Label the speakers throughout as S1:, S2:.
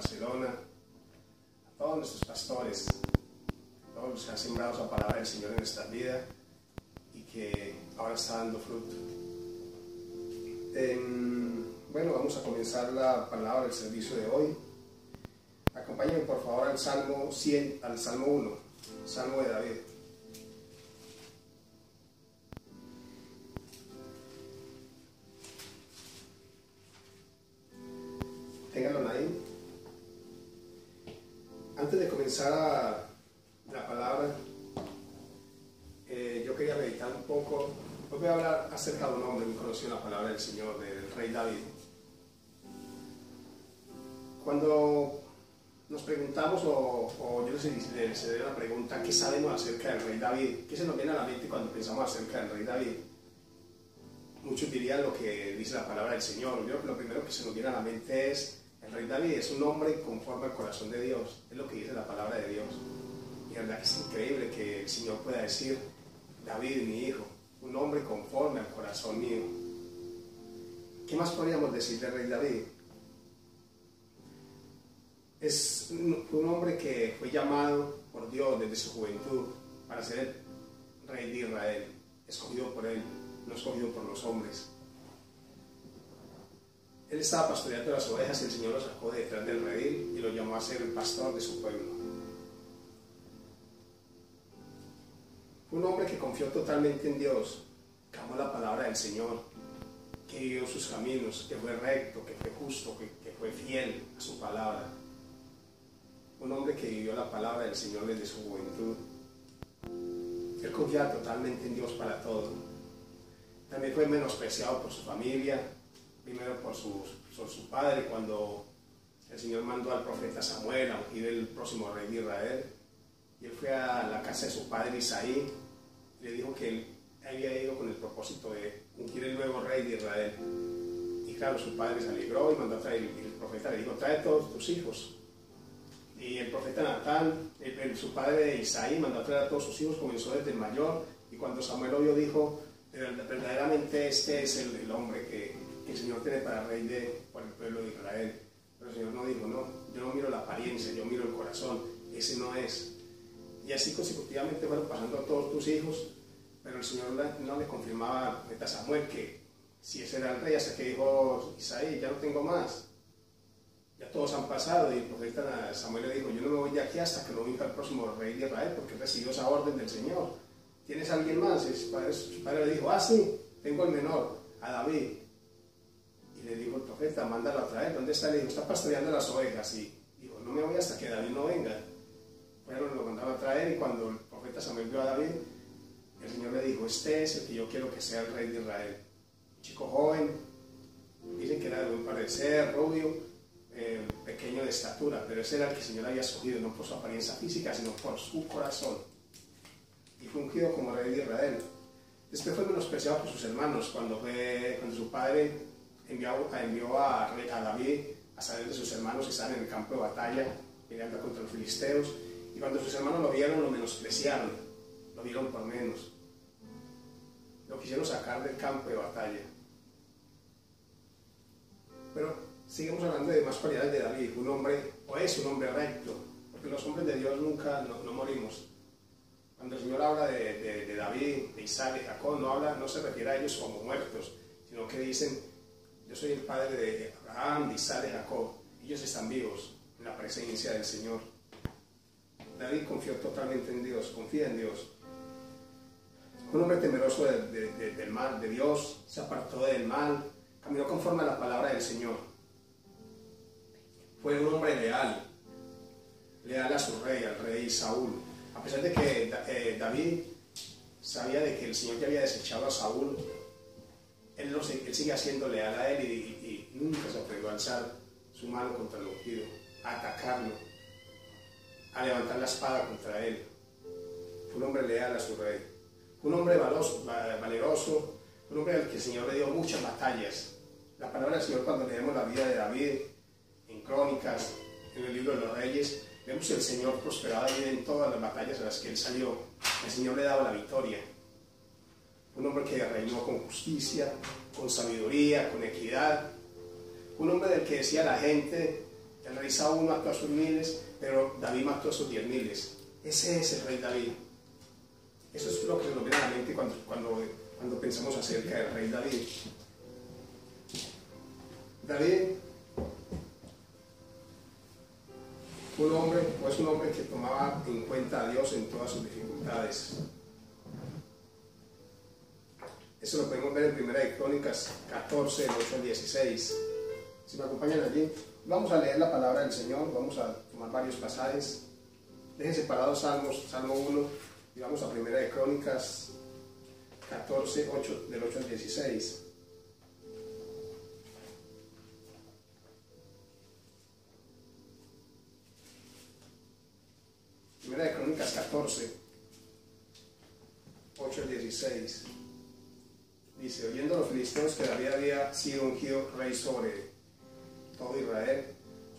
S1: Barcelona, a todos nuestros pastores, a todos los que han sembrado esa palabra del Señor en nuestra vida y que ahora está dando fruto. Bueno, vamos a comenzar la palabra del servicio de hoy. Acompáñenme por favor al Salmo 1, Salmo de David. Ténganlo ahí. Antes de comenzar la palabra, yo quería meditar un poco. Hoy voy a hablar acerca de un hombre muy conocido en la palabra del Señor, del rey David. Cuando nos preguntamos, o yo les haré una pregunta, ¿qué sabemos acerca del rey David? ¿Qué se nos viene a la mente cuando pensamos acerca del rey David? Muchos dirían lo que dice la palabra del Señor. Lo primero que se nos viene a la mente es: el rey David es un hombre conforme al corazón de Dios. Es lo que dice la palabra de Dios. Y la verdad que es increíble que el Señor pueda decir: David, mi hijo, un hombre conforme al corazón mío. ¿Qué más podríamos decir del rey David? Es un hombre que fue llamado por Dios desde su juventud para ser el rey de Israel, escogido por él, no escogido por los hombres. Él estaba pastoreando las ovejas y el Señor lo sacó de detrás del redil y lo llamó a ser el pastor de su pueblo. Fue un hombre que confió totalmente en Dios, que amó la palabra del Señor, que vivió sus caminos, que fue recto, que fue justo, que fue fiel a su palabra. Un hombre que vivió la palabra del Señor desde su juventud. Él confiaba totalmente en Dios para todo. También fue menospreciado por su familia, primero por su padre, cuando el Señor mandó al profeta Samuel a ungir el próximo rey de Israel. Y él fue a la casa de su padre Isaí y le dijo que él había ido con el propósito de ungir el nuevo rey de Israel. Y claro, su padre se alegró y mandó a traer, y el profeta le dijo: trae todos tus hijos. Y el profeta Natán, su padre Isaí, mandó a traer a todos sus hijos, comenzó desde el mayor, y cuando Samuel lo vio dijo: verdaderamente este es el hombre que el Señor tiene para rey por el pueblo de Israel. Pero el Señor no dijo: no, yo no miro la apariencia, yo miro el corazón, ese no es. Y así consecutivamente fueron pasando a todos tus hijos, pero el Señor no le confirmaba a Samuel que si ese era el rey, hasta que dijo Isaí: ya no tengo más. Ya todos han pasado, y el profeta Samuel le dijo: yo no me voy de aquí hasta que no venga el próximo rey de Israel, porque recibió esa orden del Señor. ¿Tienes a alguien más? Y su padre le dijo: ah, sí, tengo el menor, a David. Y le dijo el profeta: mándalo a traer. ¿Dónde está? Le dijo: está pastoreando las ovejas. Y dijo: no me voy hasta que David no venga. Bueno, lo mandaron a traer, y cuando el profeta Samuel vio a David, el Señor le dijo: este es el que yo quiero que sea el rey de Israel. Un chico joven, dicen que era de buen parecer, rubio, pequeño de estatura, pero ese era el que el Señor había escogido, no por su apariencia física, sino por su corazón. Y fue ungido como rey de Israel. Después fue menospreciado por sus hermanos cuando su padre envió a David a salir de sus hermanos que estaban en el campo de batalla peleando contra los filisteos, y cuando sus hermanos lo vieron, lo menospreciaron, lo vieron por menos, lo quisieron sacar del campo de batalla. Pero seguimos hablando de más cualidades de David. Un hombre, o es un hombre recto, porque los hombres de Dios nunca no morimos. Cuando el Señor habla de David, de Isaac, de Jacob, no se refiere a ellos como muertos, sino que dicen: yo soy el padre de Abraham, de Isaac, de Jacob. Ellos están vivos en la presencia del Señor. David confió totalmente en Dios, confía en Dios. Un hombre temeroso del mal, de Dios, se apartó del mal, caminó conforme a la palabra del Señor. Fue un hombre leal a su rey, al rey Saúl. A pesar de que David sabía de que el Señor ya había desechado a Saúl, él sigue siendo leal a él, y nunca se atrevió a alzar su mano contra el ungido, a atacarlo, a levantar la espada contra él. Fue un hombre leal a su rey. Un hombre valeroso, un hombre al que el Señor le dio muchas batallas. La palabra del Señor, cuando leemos la vida de David en Crónicas, en el libro de los Reyes, vemos que el Señor prosperaba a David en todas las batallas a las que él salió. El Señor le daba la victoria. Un hombre que reinó con justicia, con sabiduría, con equidad. Un hombre del que decía la gente: el rey Saúl mató a sus miles, pero David mató a sus 10.000. Ese es el rey David. Eso es lo que se nos viene a la mente cuando pensamos acerca del rey David. David es un hombre que tomaba en cuenta a Dios en todas sus dificultades. Eso lo podemos ver en 1 Crónicas 14, del 8 al 16. Si me acompañan allí, vamos a leer la palabra del Señor, vamos a tomar varios pasajes. Dejen separados Salmo 1, y vamos a 1 Crónicas 14, del 8 al 16. Primera de Crónicas 14, 8 al 16. Dice: oyendo los filisteos que David había sido ungido rey sobre todo Israel,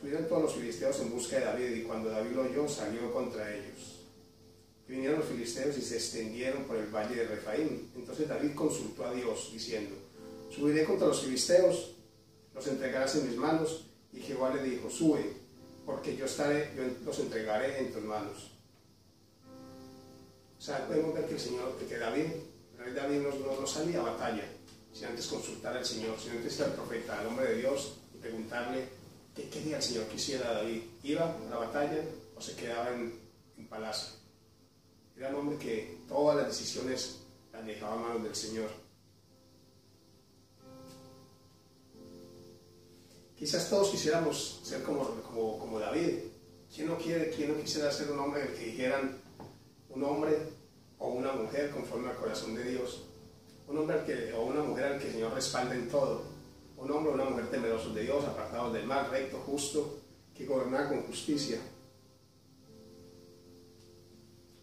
S1: subieron todos los filisteos en busca de David, y cuando David lo oyó, salió contra ellos. Y vinieron los filisteos y se extendieron por el valle de Refaim. Entonces David consultó a Dios, diciendo: subiré contra los filisteos, los entregarás en mis manos. Y Jehová le dijo: sube, porque yo los entregaré en tus manos. O sea, podemos ver que el rey David no salía a batalla sin antes consultar al Señor, sin antes ir al profeta, al hombre de Dios, y preguntarle qué quería el Señor que hiciera David. ¿Iba a la batalla o se quedaba en palacio? Era un hombre que todas las decisiones las dejaba a manos del Señor. Quizás todos quisiéramos ser como David. ¿Quién no quisiera ser un hombre del que dijeran un hombre o una mujer conforme al corazón de Dios? Un hombre o una mujer al que el Señor respalda en todo. Un hombre o una mujer temerosos de Dios, apartados del mal, recto, justo, que gobernaba con justicia.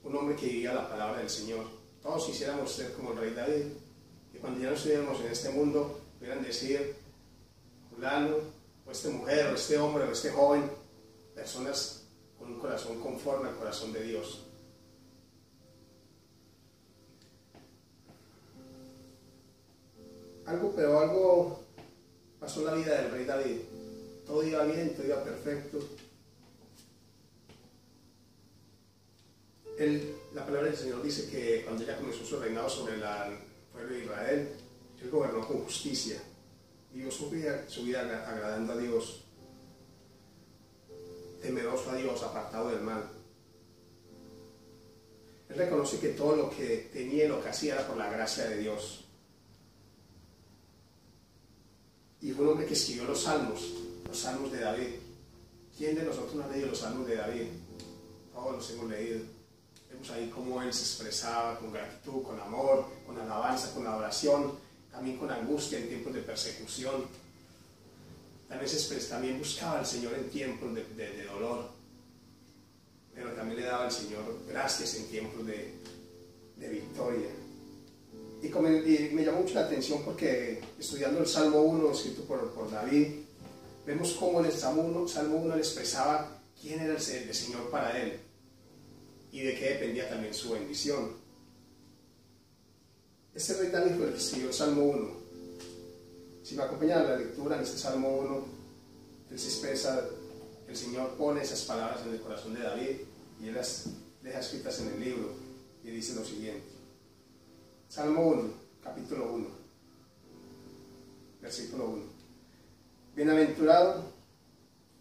S1: Un hombre que vivía la palabra del Señor. Todos quisiéramos ser como el rey David, que cuando ya no estuviéramos en este mundo pudieran decir: fulano, o esta mujer, o este hombre, o este joven, personas con un corazón conforme al corazón de Dios. Algo pasó en la vida del rey David. Todo iba bien, todo iba perfecto. La palabra del Señor dice que cuando ya comenzó su reinado sobre el pueblo de Israel, él gobernó con justicia, vivió su vida agradando a Dios, temeroso a Dios, apartado del mal. Él reconoce que todo lo que tenía y lo que hacía era por la gracia de Dios. Y fue un hombre que escribió los salmos de David. ¿Quién de nosotros no ha leído los salmos de David? Todos los hemos leído. Vemos ahí cómo él se expresaba con gratitud, con amor, con alabanza, con adoración, también con angustia en tiempos de persecución. También buscaba al Señor en tiempos de dolor, pero también le daba al Señor gracias en tiempos de victoria. Y me llamó mucho la atención porque estudiando el Salmo 1 escrito por David, vemos cómo en el Salmo 1 le expresaba quién era el Señor para él y de qué dependía también su bendición. Este rey David fue el que escribió el Salmo 1. Si me acompañan a la lectura en este Salmo 1, él se expresa, el Señor pone esas palabras en el corazón de David y él las deja escritas en el libro, y dice lo siguiente. Salmo 1, capítulo 1, versículo 1. Bienaventurado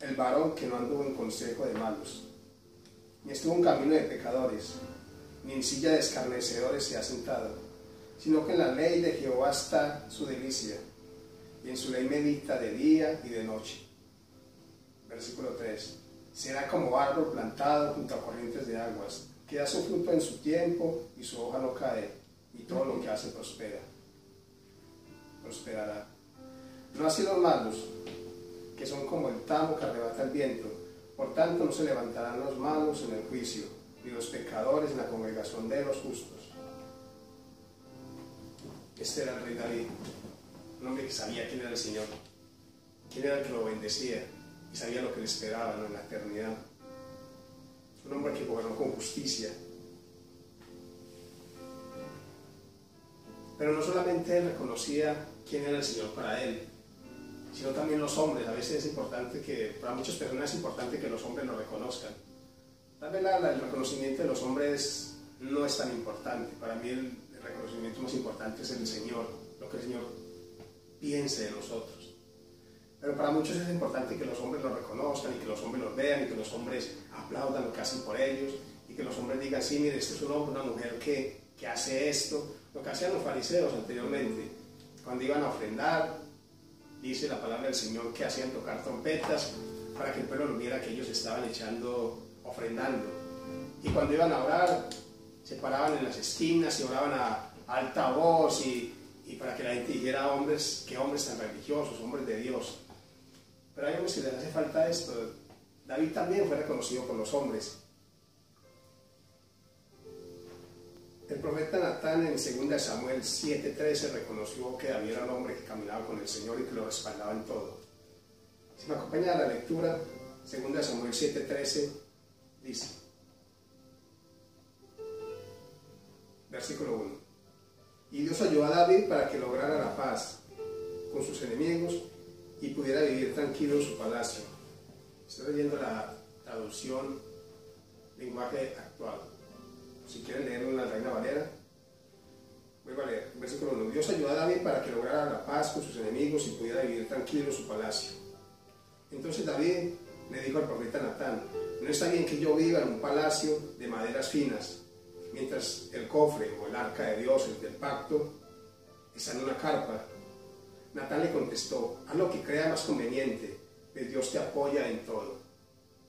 S1: el varón que no anduvo en consejo de malos, ni estuvo en camino de pecadores, ni en silla de escarnecedores se ha sentado, sino que en la ley de Jehová está su delicia, y en su ley medita de día y de noche. Versículo 3. Será como árbol plantado junto a corrientes de aguas, que da su fruto en su tiempo y su hoja no cae, y todo lo que hace prosperará. No así los malos, que son como el tamo que arrebata el viento. Por tanto no se levantarán los malos en el juicio, ni los pecadores en la congregación de los justos. Este era el rey David, un hombre que sabía quién era el Señor, quién era el que lo bendecía, y sabía lo que le esperaba, ¿no?, en la eternidad. Un hombre que gobernó con justicia. Pero no solamente él reconocía quién era el Señor para él, sino también los hombres. A veces es importante para muchas personas es importante que los hombres lo reconozcan. Tal vez el reconocimiento de los hombres no es tan importante. Para mí el reconocimiento más importante es el Señor, lo que el Señor piense de nosotros. Pero para muchos es importante que los hombres lo reconozcan y que los hombres los vean y que los hombres aplaudan lo que hacen por ellos y que los hombres digan, sí, mire, este es un hombre, una mujer que hace esto. Lo que hacían los fariseos anteriormente, cuando iban a ofrendar, dice la palabra del Señor que hacían tocar trompetas para que el pueblo lo viera que ellos estaban ofrendando. Y cuando iban a orar, se paraban en las esquinas y oraban a alta voz y para que la gente dijera, qué hombres tan religiosos, hombres de Dios. Pero hay hombres que les hace falta esto. David también fue reconocido por los hombres. El profeta Natán en 2 Samuel 7:13 reconoció que David era un hombre que caminaba con el Señor y que lo respaldaba en todo. Si me acompaña a la lectura, 2 Samuel 7:13 dice, versículo 1: Y Dios ayudó a David para que lograra la paz con sus enemigos y pudiera vivir tranquilo en su palacio. Estoy leyendo la traducción lenguaje actual. Si quieren leerlo en la Reina Valera, vuelvo a leer. Versículo 1. Dios ayudó a David para que lograra la paz con sus enemigos y pudiera vivir tranquilo en su palacio. Entonces David le dijo al profeta Natán, no está bien que yo viva en un palacio de maderas finas, mientras el cofre o el arca de Dios, el del pacto, está en una carpa. Natán le contestó, haz lo que crea más conveniente, pues Dios te apoya en todo.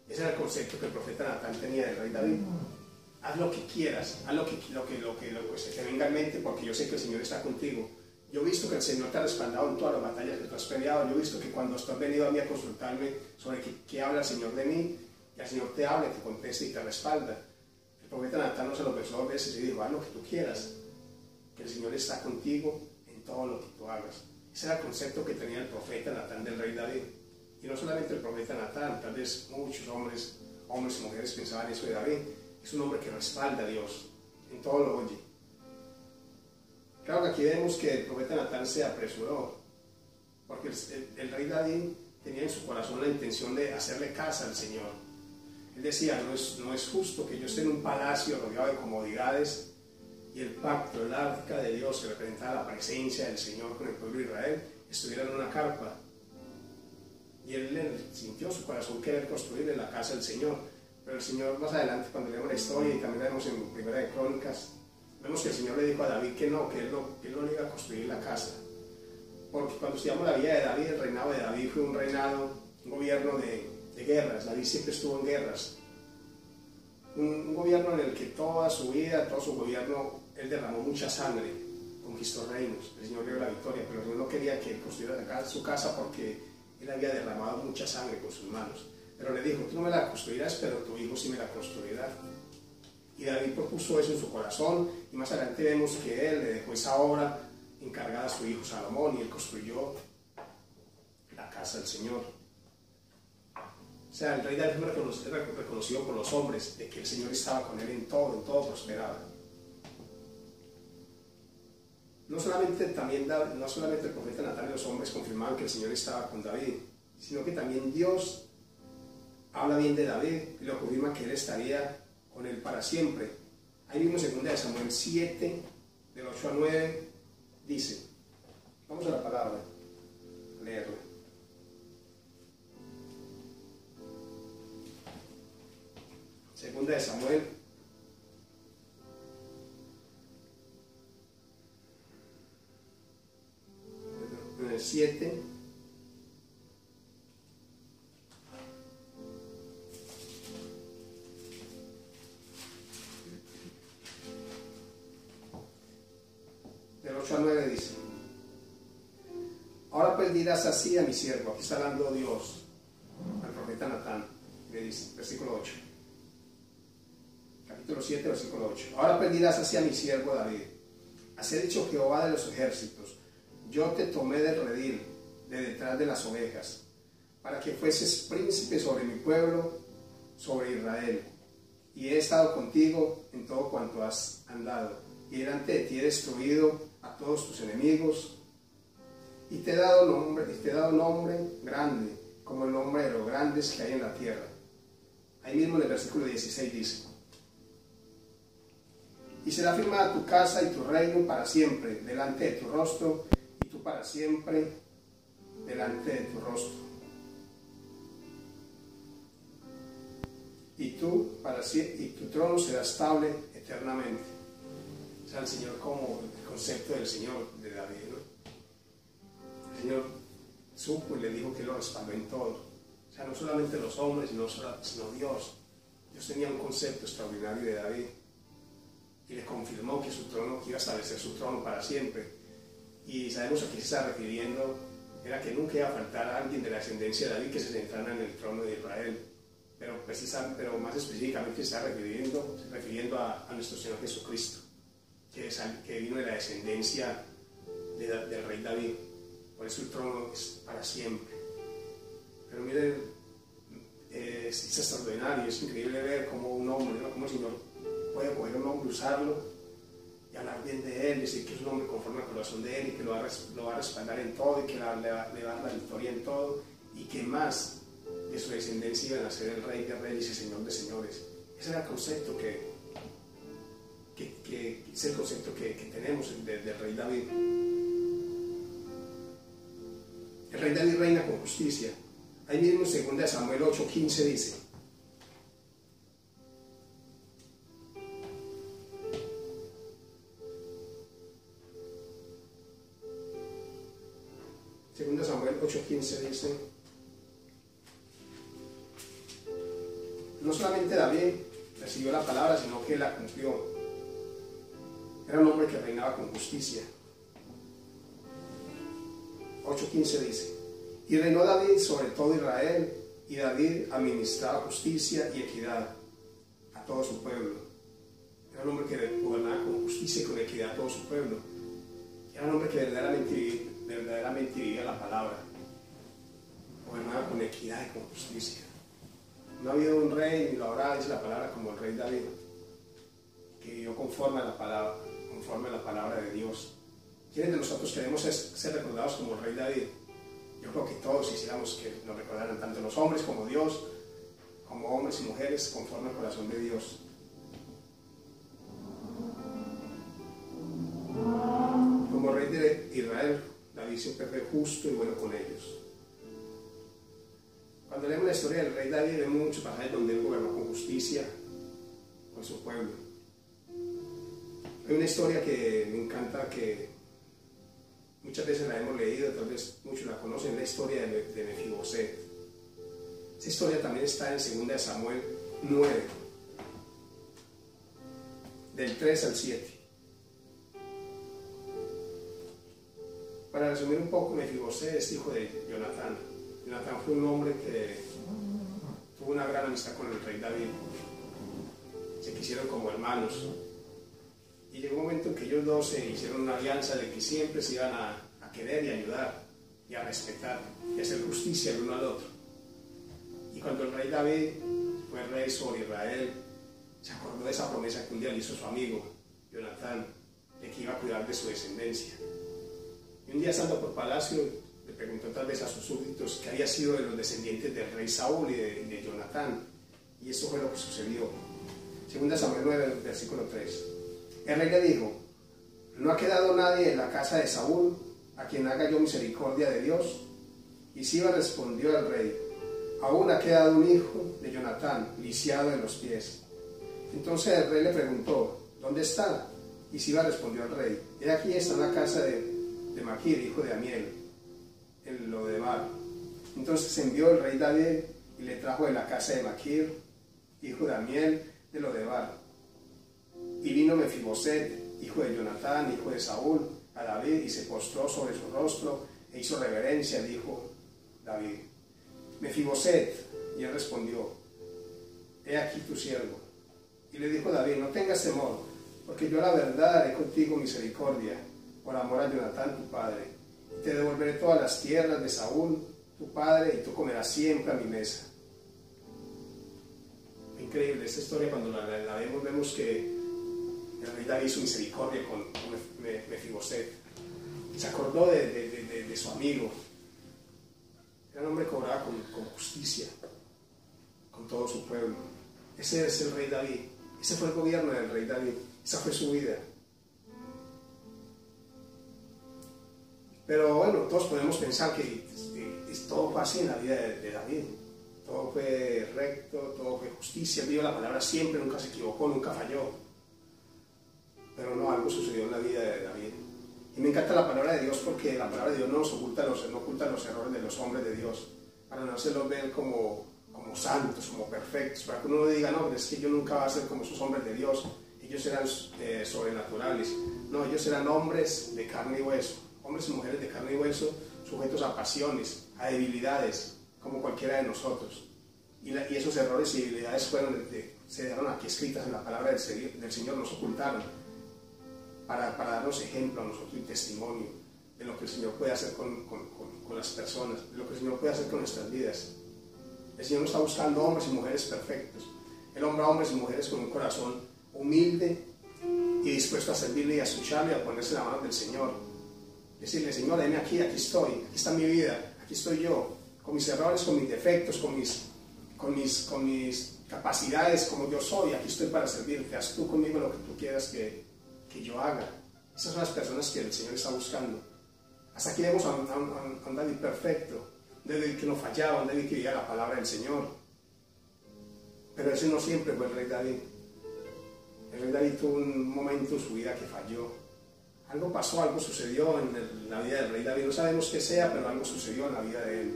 S1: Ese era el concepto que el profeta Natán tenía del rey David. Haz lo que quieras, haz lo que se te venga en mente, porque yo sé que el Señor está contigo. Yo he visto que el Señor te ha respaldado en todas las batallas que tú has peleado. Yo he visto que cuando tú has venido a mí a consultarme sobre qué habla el Señor de mí, y el Señor te habla, te contesta y te respalda. El profeta Natán no se lo pensó 2 veces y dijo, haz lo que tú quieras, que el Señor está contigo en todo lo que tú hagas. Ese era el concepto que tenía el profeta Natán del rey David. Y no solamente el profeta Natán, tal vez muchos hombres y mujeres pensaban eso de David. Es un hombre que respalda a Dios, en todo lo oye. Claro que aquí vemos que el profeta Natán se apresuró, porque el rey David tenía en su corazón la intención de hacerle casa al Señor. Él decía, no es justo que yo esté en un palacio rodeado de comodidades y el pacto, el arca de Dios que representaba la presencia del Señor con el pueblo de Israel, estuviera en una carpa. Y él sintió su corazón querer construirle la casa del Señor. Pero el Señor más adelante, cuando leemos la historia y también la vemos en Primera de Crónicas, vemos que el Señor le dijo a David que él no le iba a construir la casa. Porque cuando estudiamos la vida de David, el reinado de David fue un gobierno de guerras. David siempre estuvo en guerras. Un gobierno en el que toda su vida, todo su gobierno, él derramó mucha sangre, conquistó reinos. El Señor le dio la victoria, pero el Señor no quería que él construyera su casa porque él había derramado mucha sangre con sus manos. Pero le dijo, tú no me la construirás, pero tu hijo sí me la construirá. Y David propuso eso en su corazón, y más adelante vemos que él le dejó esa obra encargada a su hijo Salomón, y él construyó la casa del Señor. O sea, el rey David fue reconocido por los hombres, de que el Señor estaba con él en todo prosperaba. No solamente el profeta Natán y los hombres confirmaban que el Señor estaba con David, sino que también Dios habla bien de David y lo confirma que él estaría con él para siempre. Ahí mismo en 2 Samuel 7, del 8 al 9, dice, vamos a la palabra, a leerla. Segunda de Samuel 7, del 8 al 9 dice, ahora pues dirás así a mi siervo, aquí está hablando Dios al profeta Natán, le dice, versículo 8, capítulo 7, versículo 8, ahora pues dirás así a mi siervo David, así ha dicho Jehová de los ejércitos, yo te tomé del redil, de detrás de las ovejas, para que fueses príncipe sobre mi pueblo, sobre Israel, y he estado contigo en todo cuanto has andado, y delante de ti he destruido a todos tus enemigos, y te he dado nombre grande, como el nombre de los grandes que hay en la tierra. Ahí mismo en el versículo 16 dice: y será firmada tu casa y tu reino para siempre delante de tu rostro, y tú para siempre delante de tu rostro. Y tu trono será estable eternamente. O sea, el Señor, como el concepto del Señor, de David, ¿no? El Señor supo y le dijo que lo respaldó en todo. O sea, no solamente los hombres, sino Dios. Dios tenía un concepto extraordinario de David y le confirmó que su trono, que iba a establecer su trono para siempre. Y sabemos a qué se está refiriendo: era que nunca iba a faltar a alguien de la descendencia de David que se sentara en el trono de Israel. Pero más específicamente se está refiriendo a nuestro Señor Jesucristo, que vino de la descendencia del rey David. Por eso el trono es para siempre. Pero miren, es extraordinario, es increíble ver cómo un hombre, ¿no? Cómo el Señor puede coger un hombre, usarlo y hablar bien de él, decir que es un hombre conforme al corazón de él y que lo va a respaldar en todo y que le va a dar la victoria en todo, y que más de su descendencia iban a ser el rey de reyes y señor de señores. Ese era el concepto que es el concepto que tenemos del rey David. El rey David reina con justicia. Ahí mismo en 2 Samuel 8:15 dice: Segunda Samuel 8:15 dice: no solamente David recibió la palabra, sino que la cumplió. Era un hombre que reinaba con justicia. 8:15 dice: y reinó David sobre todo Israel, y David administraba justicia y equidad a todo su pueblo. Era un hombre que gobernaba con justicia y con equidad a todo su pueblo. Era un hombre que verdaderamente vivía la palabra. Gobernaba con equidad y con justicia. No ha habido un rey, ni lo habrá, dice la palabra, como el rey David, que vivió conforme a la palabra de Dios. ¿Quiénes de nosotros queremos ser recordados como el rey David? Yo creo que todos quisiéramos que nos recordaran, tanto los hombres como Dios, como hombres y mujeres, conforme al corazón de Dios. Como rey de Israel, David siempre fue justo y bueno con ellos. Cuando leemos la historia del rey David, vemos muchos pasajes donde él gobernó con justicia con su pueblo. Hay una historia que me encanta, que muchas veces la hemos leído, tal vez muchos la conocen, la historia de Mefiboset. Esa historia también está en 2 Samuel 9, del 3 al 7. Para resumir un poco, Mefiboset es hijo de Jonatán. Jonatán fue un hombre que tuvo una gran amistad con el rey David. Se quisieron como hermanos. Y llegó un momento en que ellos dos se hicieron una alianza de que siempre se iban a querer y ayudar y a respetar y a hacer justicia el uno al otro. Y cuando el rey David fue rey sobre Israel, se acordó de esa promesa que un día le hizo su amigo Jonatán, de que iba a cuidar de su descendencia. Y un día, estando por palacio, le preguntó tal vez a sus súbditos que había sido de los descendientes del rey Saúl y de Jonatán. Y eso fue lo que sucedió. 2 Samuel 9, versículo 3. El rey le dijo: ¿no ha quedado nadie en la casa de Saúl a quien haga yo misericordia de Dios? Y Siba respondió al rey: aún ha quedado un hijo de Jonatán, lisiado de los pies. Entonces el rey le preguntó: ¿dónde está? Y Siba respondió al rey: he aquí, está en la casa de Maquir, hijo de Amiel, en Lodebar. Entonces envió el rey David y le trajo de la casa de Maquir, hijo de Amiel, de Lodebar. Y vino Mefiboset, hijo de Jonatán, hijo de Saúl, a David, y se postró sobre su rostro e hizo reverencia. Dijo David: Mefiboset. Y él respondió: he aquí tu siervo. Y le dijo David: no tengas temor, porque yo a la verdad haré contigo misericordia, por amor a Jonatán tu padre, y te devolveré todas las tierras de Saúl tu padre, y tú comerás siempre a mi mesa. Increíble esta historia. Cuando la vemos, vemos que el rey David hizo misericordia con Mefiboset. Se acordó de de su amigo. Era un hombre que obraba con justicia, con todo su pueblo. Ese es el rey David. Ese fue el gobierno del rey David. Esa fue su vida. Pero bueno, todos podemos pensar que todo fue así en la vida de David. Todo fue recto, todo fue justicia. Él dio la palabra siempre, nunca se equivocó, nunca falló. Pero no, algo sucedió en la vida de David. Y me encanta la palabra de Dios porque la palabra de Dios no oculta los errores de los hombres de Dios, para no hacerlos ver como santos, como perfectos, para que uno no diga, no, es que yo nunca voy a ser como esos hombres de Dios, ellos eran sobrenaturales. No, ellos eran hombres de carne y hueso, hombres y mujeres de carne y hueso, sujetos a pasiones, a debilidades, como cualquiera de nosotros. Y esos errores y debilidades se dieron aquí escritas en la palabra del Señor, nos ocultaron, para darnos ejemplo a nosotros y testimonio de lo que el Señor puede hacer con las personas, de lo que el Señor puede hacer con nuestras vidas. El Señor no está buscando hombres y mujeres perfectos. Él nombra hombres y mujeres con un corazón humilde y dispuesto a servirle y a escucharle y a ponerse en la mano del Señor. Decirle, Señor, heme aquí estoy, aquí está mi vida, aquí estoy yo, con mis errores, con mis defectos, con mis capacidades, como yo soy, aquí estoy para servirte, haz tú conmigo lo que tú quieras que yo haga. Esas son las personas que el Señor está buscando. Hasta aquí vemos a un David perfecto, un David que no fallaba, un David que vivía la palabra del Señor. Pero ese no siempre fue el rey David. El rey David tuvo un momento en su vida que falló. Algo pasó, algo sucedió en la vida del rey David. No sabemos qué sea, pero algo sucedió en la vida de él.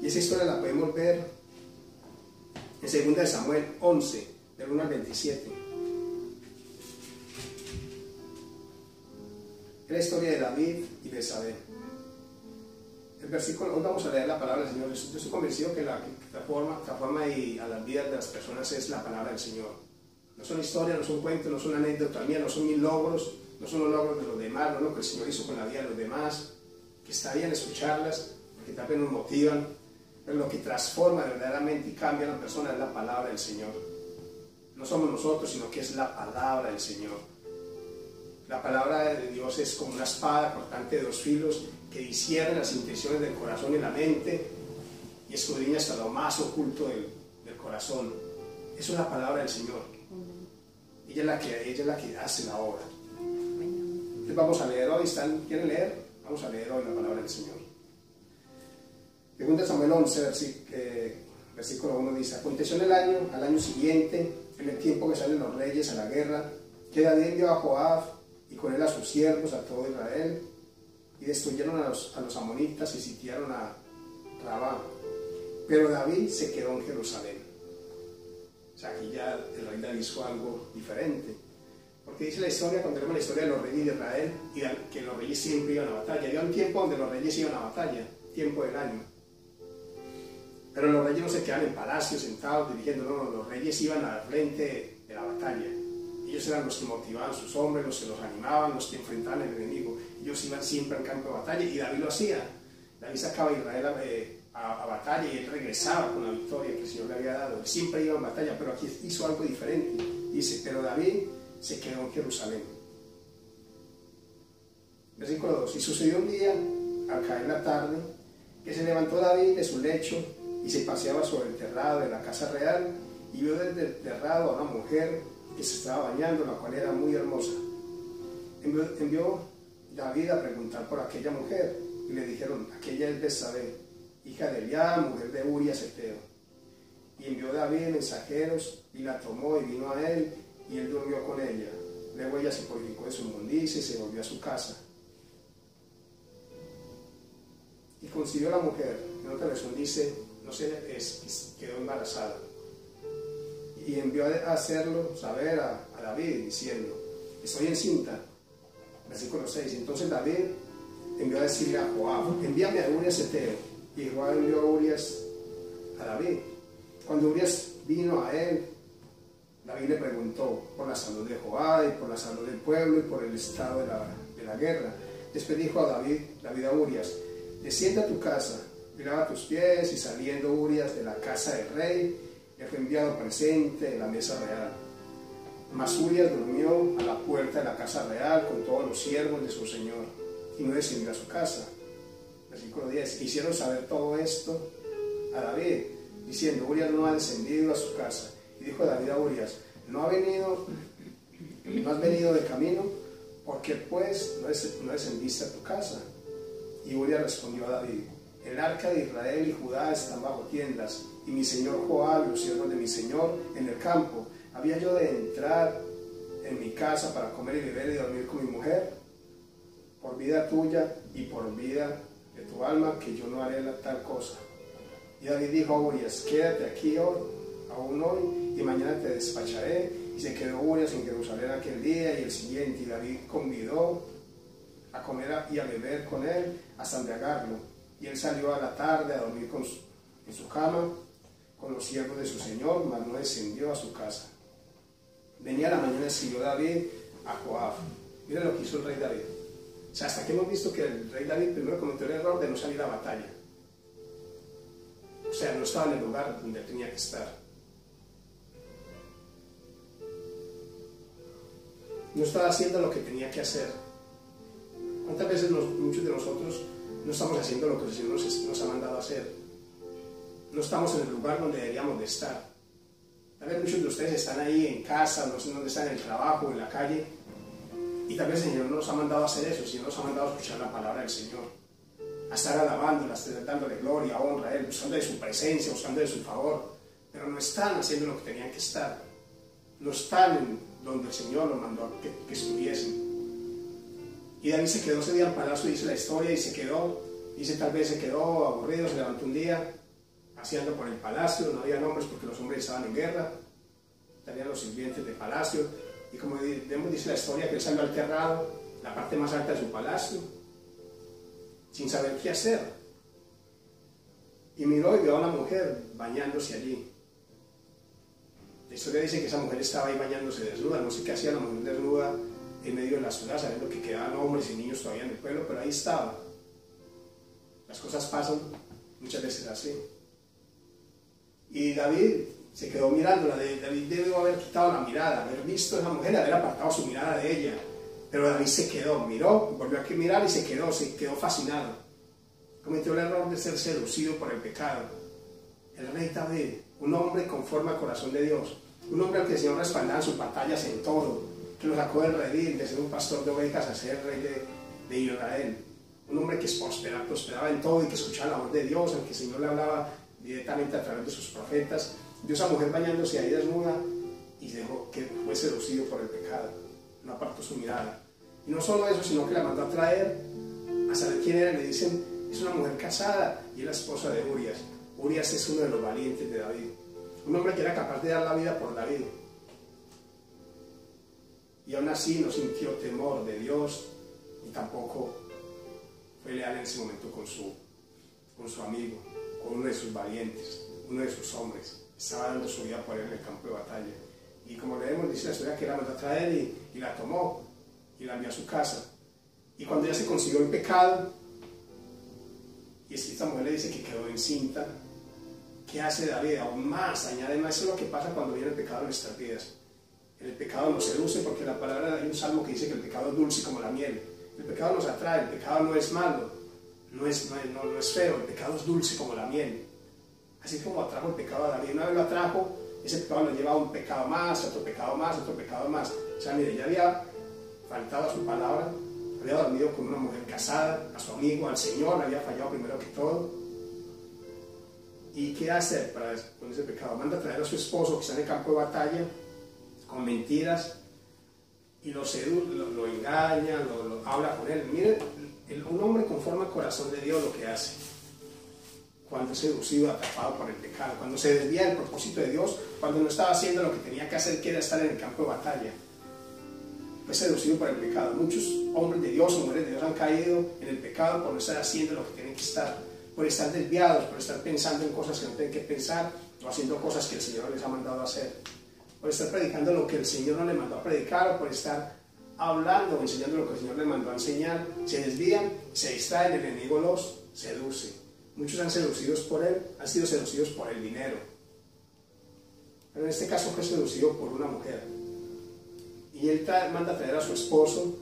S1: Y esa historia la podemos ver en 2 Samuel 11, del 1 al 27. Es la historia de David y de Betsabé. El versículo, hoy vamos a leer la palabra del Señor. Yo estoy convencido que la forma y a las vidas de las personas es la palabra del Señor. No son historias, no son cuentos, no son anécdotas mías, no son mis logros, no son los logros de los demás, no es lo que el Señor hizo con la vida de los demás, que está bien escucharlas, porque también nos motivan, pero lo que transforma verdaderamente y cambia a la persona es la palabra del Señor. No somos nosotros, sino que es la palabra del Señor. La palabra de Dios es como una espada cortante de 2 filos que discierne las intenciones del corazón y la mente y escudriña hasta lo más oculto del corazón. Eso es la palabra del Señor. Ella es la que hace la obra. Entonces vamos a leer hoy. ¿Quieren leer? Vamos a leer hoy la palabra del Señor. 2 Samuel 11, versículo 1 dice: aconteció al año siguiente, en el tiempo que salen los reyes a la guerra, que David envió a Joab y con él a sus siervos, a todo Israel, y destruyeron a los amonitas y sitiaron a Rabá. Pero David se quedó en Jerusalén. O sea, aquí ya el rey David hizo algo diferente. Porque dice la historia, cuando tenemos la historia de los reyes de Israel, y que los reyes siempre iban a batalla. Había un tiempo donde los reyes iban a batalla, tiempo del año. Pero los reyes no se quedaban en palacios sentados dirigiendo, no, los reyes iban al frente de la batalla. Ellos eran los que motivaban a sus hombres, los que los animaban, los que enfrentaban al enemigo. Ellos iban siempre al campo de batalla y David lo hacía. David sacaba a Israel a batalla y él regresaba con la victoria que el Señor le había dado. Él siempre iba a batalla, pero aquí hizo algo diferente. Dice, pero David se quedó en Jerusalén. Versículo 2. Y sucedió un día, al caer la tarde, que se levantó David de su lecho y se paseaba sobre el terrado de la casa real y vio desde el terrado a una mujer que se estaba bañando, la cual era muy hermosa. Envió David a preguntar por aquella mujer y le dijeron, aquella es Betsabé, hija de Eliab, mujer de Urias Heteo. Y envió David mensajeros y la tomó y vino a él y él durmió con ella. Luego ella se purificó de su inmundicia y se volvió a su casa. Y concibió la mujer. En otra versión dice, quedó embarazada. Y envió a hacerlo saber a David diciendo, estoy encinta. Versículo 6. Entonces David envió a decirle a Joab, envíame a Urias Heteo. Y Joab envió a Urias a David. Cuando Urias vino a él, David le preguntó por la salud de Joab y por la salud del pueblo y por el estado de la guerra. Después dijo a David a Urias, desciende a tu casa y lava tus pies. Y saliendo Urias de la casa del rey, le fue enviado presente en la mesa real. Mas Urias durmió a la puerta de la casa real con todos los siervos de su señor y no descendió a su casa. Versículo 10. Hicieron saber todo esto a David, diciendo: Urias no ha descendido a su casa. Y dijo David a Urias: no has venido de camino, porque pues no descendiste a tu casa. Y Urias respondió a David: el arca de Israel y Judá están bajo tiendas, y mi señor Joab y los siervos de mi señor en el campo. ¿Había yo de entrar en mi casa para comer y beber y dormir con mi mujer? Por vida tuya y por vida de tu alma, que yo no haré tal cosa. Y David dijo a Urias: quédate aquí hoy, aún hoy, y mañana te despacharé. Y se quedó Urias en Jerusalén aquel día y el siguiente, y David convidó a comer y a beber con él hasta embriagarlo. Y él salió a la tarde a dormir en su cama con los siervos de su señor, mas no descendió a su casa. Venía la mañana, escribió David a Joab. Mira lo que hizo el rey David. O sea, hasta que hemos visto que el rey David primero cometió el error de no salir a batalla. O sea, no estaba en el lugar donde tenía que estar. No estaba haciendo lo que tenía que hacer. ¿Cuántas veces muchos de nosotros no estamos haciendo lo que el Señor nos ha mandado a hacer? No estamos en el lugar donde deberíamos de estar. Tal vez muchos de ustedes están ahí en casa, no sé dónde están, en el trabajo, en la calle, y tal vez el Señor no nos ha mandado a hacer eso. El Señor nos ha mandado a escuchar la palabra del Señor, a estar alabándola, dándole gloria, honra a Él, buscando de su presencia, buscando de su favor. Pero no están haciendo lo que tenían que estar. No están en donde el Señor los mandó a que estuviesen. Y David se quedó ese día en palacio, dice la historia, y se quedó, dice tal vez se quedó aburrido, se levantó un día, paseando por el palacio, no había hombres porque los hombres estaban en guerra, tenían los sirvientes de palacio, y como dice la historia, que él salió al terrado, la parte más alta de su palacio, sin saber qué hacer. Y miró y vio a una mujer bañándose allí. La historia dice que esa mujer estaba ahí bañándose desnuda, no sé qué hacía la mujer desnuda en medio de la ciudad, sabiendo que quedaban hombres y niños todavía en el pueblo, pero ahí estaba. Las cosas pasan muchas veces así. Y David se quedó mirándola. David debió haber quitado la mirada, haber visto a esa mujer, haber apartado su mirada de ella. Pero David se quedó, miró, volvió a mirar y se quedó fascinado. Cometió el error de ser seducido por el pecado. El rey David, un hombre conforme al corazón de Dios, un hombre al que el Señor respaldaba en sus batallas en todo, que lo sacó del redil, de ser un pastor de ovejas a ser rey de Israel. Un hombre que prosperaba en todo y que escuchaba la voz de Dios, al que el Señor le hablaba directamente a través de sus profetas. Vio a esa mujer bañándose ahí desnuda y dejó que fue seducido por el pecado. No apartó su mirada. Y no solo eso, sino que la mandó a traer a saber quién era. Le dicen: es una mujer casada y es la esposa de Urias. Urias es uno de los valientes de David. Un hombre que era capaz de dar la vida por David. Y aún así no sintió temor de Dios y tampoco fue leal en ese momento con su amigo, con uno de sus valientes, uno de sus hombres. Estaba dando su vida por él en el campo de batalla. Y como leemos, dice la historia que la mandó a traer y la tomó y la envió a su casa. Y cuando ella se consiguió el pecado, y esta mujer le dice que quedó encinta, ¿qué hace David? Aún más, añade más. Eso es lo que pasa cuando viene el pecado en nuestras vidas. El pecado nos seduce, porque la palabra, hay un salmo que dice que el pecado es dulce como la miel. El pecado nos atrae, el pecado no es malo, no es feo, el pecado es dulce como la miel. Así como atrajo el pecado a David, una vez lo atrajo, ese pecado lo lleva a un pecado más, otro pecado más, otro pecado más. O sea, mire, ya había faltado a su palabra, había dormido con una mujer casada, a su amigo, al Señor, le había fallado primero que todo. ¿Y qué hace con ese pecado? Manda a traer a su esposo que está en el campo de batalla, con mentiras, y lo seduce, lo engaña, lo habla con él. Miren, un hombre conforme al corazón de Dios lo que hace cuando es seducido, atrapado por el pecado, cuando se desvía del propósito de Dios, cuando no estaba haciendo lo que tenía que hacer, que era estar en el campo de batalla. Fue seducido por el pecado. Muchos hombres de Dios o mujeres de Dios han caído en el pecado por no estar haciendo lo que tienen que estar, por estar desviados, por estar pensando en cosas que no tienen que pensar, o haciendo cosas que el Señor les ha mandado a hacer, por estar predicando lo que el Señor no le mandó a predicar, o por estar hablando o enseñando lo que el Señor le mandó a enseñar. Se desvían, se distraen, el enemigo los seduce. Muchos han sido seducidos por el dinero, pero en este caso fue seducido por una mujer. Y él manda a traer a su esposo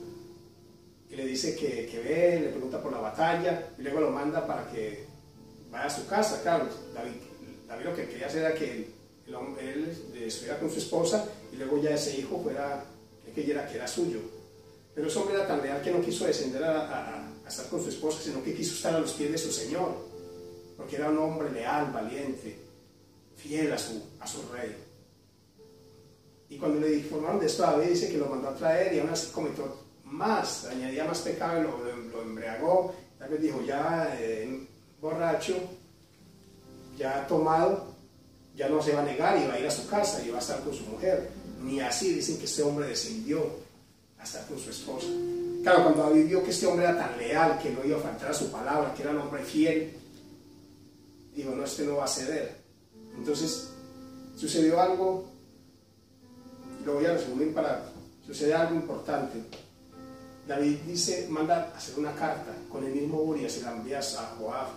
S1: y le dice que ve, le pregunta por la batalla y luego lo manda para que vaya a su casa. Claro, David lo que quería hacer era que él estuviera con su esposa y luego ya ese hijo fuera, que creyera que era suyo. Pero ese hombre era tan leal que no quiso descender a estar con su esposa, sino que quiso estar a los pies de su Señor, porque era un hombre leal, valiente, fiel a su rey. Y cuando le informaron de esto a David, dice que lo mandó a traer y aún así cometió más, añadía más pecado y lo embriagó. David dijo, ya borracho, ya tomado, ya no se va a negar y va a ir a su casa y va a estar con su mujer. Ni así dicen que este hombre descendió a estar con su esposa. Claro, cuando David vio que este hombre era tan leal, que no iba a faltar a su palabra, que era un hombre fiel, dijo, no, este no va a ceder. Entonces, sucedió algo, lo voy a resumir sucede algo importante. David manda hacer una carta con el mismo Urias y la envía a Joab,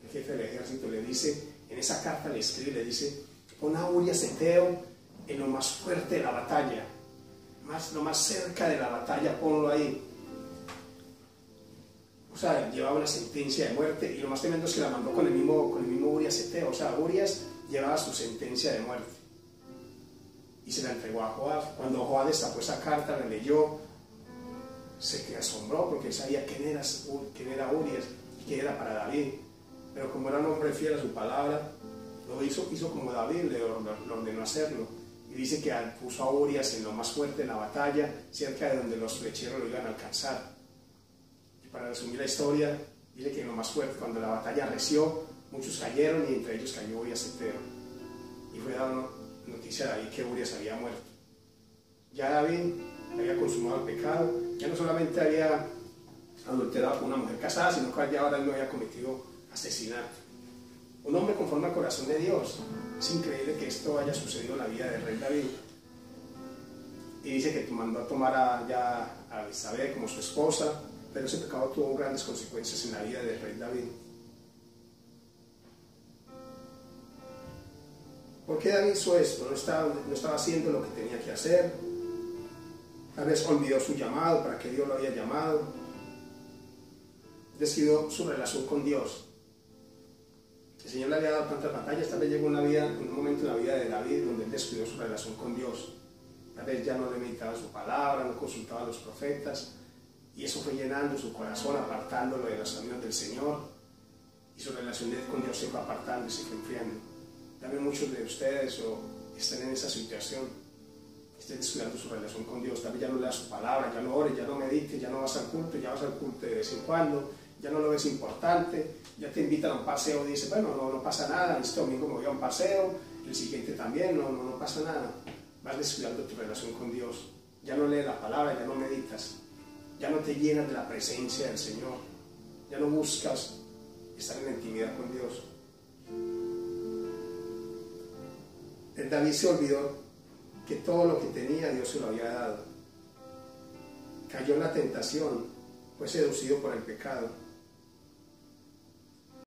S1: el jefe del ejército. Le dice, en esa carta le escribe, le dice, pon a Urias Eteo en lo más fuerte de la batalla, lo más cerca de la batalla, ponlo ahí. O sea, llevaba una sentencia de muerte, y lo más tremendo es que la mandó con el mismo Urias Eteo. O sea, Urias llevaba su sentencia de muerte y se la entregó a Joab. Cuando Joab destapó esa carta, la leyó, se asombró porque sabía quién era Urias y quién era para David. Pero como era un hombre fiel a su palabra, lo hizo como David le ordenó hacerlo. Y dice que puso a Urias en lo más fuerte de la batalla, cerca de donde los flecheros lo iban a alcanzar. Y para resumir la historia, dice que en lo más fuerte, cuando la batalla arreció, muchos cayeron y entre ellos cayó Urias Eteo. Y fue dado noticia a David que Urias había muerto. Ya David había consumado el pecado, ya no solamente había adulterado con una mujer casada, sino que ya ahora él no había cometido asesinato. Un hombre conforme al corazón de Dios. Es increíble que esto haya sucedido en la vida del rey David. Y dice que mandó a tomar a Isabel como su esposa, pero ese pecado tuvo grandes consecuencias en la vida del rey David. ¿Por qué David hizo esto? No estaba haciendo lo que tenía que hacer. Tal vez olvidó su llamado, para qué Dios lo había llamado. Descuidó su relación con Dios. El Señor le había dado tantas batallas, tal vez llegó un momento en la vida de David donde él descuidó su relación con Dios. Tal vez ya no le meditaba su palabra, no consultaba a los profetas, y eso fue llenando su corazón, apartándolo de los caminos del Señor, y su relación con Dios se fue apartando y se fue enfriando. Tal vez muchos de ustedes estén en esa situación, estén descuidando su relación con Dios. Tal vez ya no leas su palabra, ya no ores, ya no medites, ya no vas al culto, ya vas al culto de vez en cuando, ya no lo ves importante, ya te invitan a un paseo y dices, bueno, no pasa nada, este domingo me voy a un paseo, el siguiente también, no pasa nada. Vas descuidando tu relación con Dios, ya no lees la palabra, ya no meditas, ya no te llenas de la presencia del Señor, ya no buscas estar en la intimidad con Dios. David se olvidó que todo lo que tenía Dios se lo había dado. Cayó en la tentación, fue seducido por el pecado.